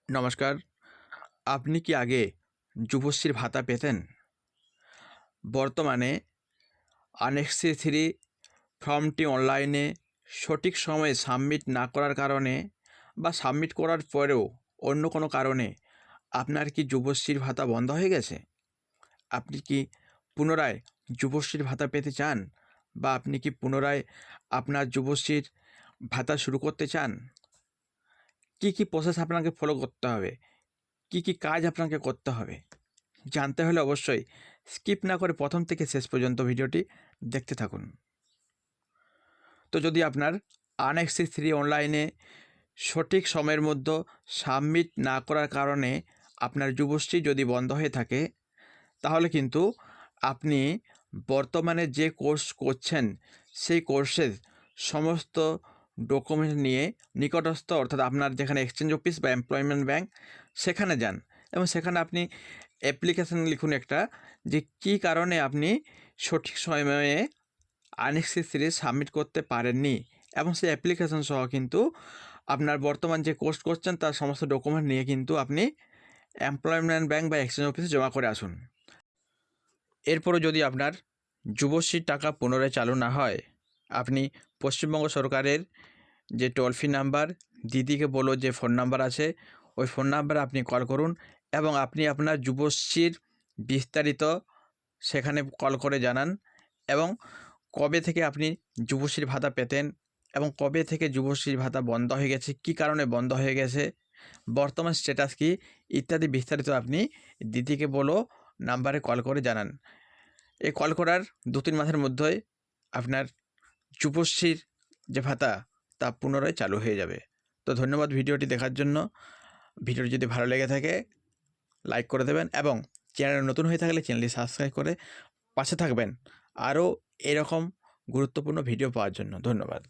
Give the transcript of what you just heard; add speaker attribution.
Speaker 1: নমস্কার। আপনি কি আগে যুবশ্রীর ভাতা পেতেন? বর্তমানে আনেক্সি 3 ফর্মটি অনলাইনে সঠিক সময়ে সাবমিট না করার কারণে বা সাবমিট করার পরেও অন্য কোনো কারণে আপনার কি যুবশ্রীর ভাতা বন্ধ হয়ে গেছে? আপনি কি পুনরায় যুবশ্রীর ভাতা পেতে চান? বা আপনি কি পুনরায় আপনার যুবশ্রীর ভাতা শুরু করতে চান? কি প্রসেস আপনাকে ফলো করতে হবে? কি কাজ আপনাকে করতে হবে? জানতে হলে অবশ্যই স্কিপ না করে প্রথম থেকে শেষ পর্যন্ত ভিডিওটি দেখতে থাকুন। তো যদি আপনার আনএক্সি 3 অনলাইনে সঠিক সময়ের মধ্যে সাবমিট না করার কারণে আপনার যুবশ্রী যদি বন্ধ হয়ে থাকে, তাহলে কিন্তু আপনি বর্তমানে যে কোর্স করছেন সেই কোর্সের সমস্ত ডকুমেন্ট নিয়ে নিকটস্থ অর্থাৎ আপনার যেখানে এক্সচেঞ্জ অফিস বা এমপ্লয়মেন্ট ব্যাংক সেখানে যান এবং সেখানে আপনি অ্যাপ্লিকেশন লিখুন একটা, যে কী কারণে আপনি সঠিক সময়ে আনএক্সি 3 সাবমিট করতে পারেননি এবং সেই অ্যাপ্লিকেশন সহ কিন্তু আপনার বর্তমান যে কোর্স করছেন তার সমস্ত ডকুমেন্ট নিয়ে কিন্তু আপনি এমপ্লয়মেন্ট ব্যাংক বা এক্সচেঞ্জ অফিসে জমা করে আসুন। এরপরও যদি আপনার যুবশ্রীর টাকা পুনরায় চালু না হয়, আপনি পশ্চিমবঙ্গ সরকারের যে টোল ফ্রি নাম্বার দিদিকে বলো যে ফোন নাম্বার আছে, ওই ফোন নাম্বারে আপনি কল করুন এবং আপনি আপনার যুবশ্রীর বিস্তারিত সেখানে কল করে জানান এবং কবে থেকে আপনি যুবশ্রীর ভাতা পেতেন এবং কবে থেকে যুবশ্রীর ভাতা বন্ধ হয়ে গেছে, কী কারণে বন্ধ হয়ে গেছে, বর্তমান স্ট্যাটাস কী ইত্যাদি বিস্তারিত আপনি দিদিকে বলো নাম্বারে কল করে জানান। এই কল করার 2-3 মাসের মধ্যেই আপনার যুবশ্রীর যে ভাতা তা পুনরায় চালু হয়ে যাবে। তো ধন্যবাদ ভিডিওটি দেখার জন্য। ভিডিওটি যদি ভালো লেগে থাকে লাইক করে দেবেন এবং চ্যানেলে নতুন হয়ে থাকলে চ্যানেলটি সাবস্ক্রাইব করে পাশে থাকবেন আরও এরকম গুরুত্বপূর্ণ ভিডিও পাওয়ার জন্য। ধন্যবাদ।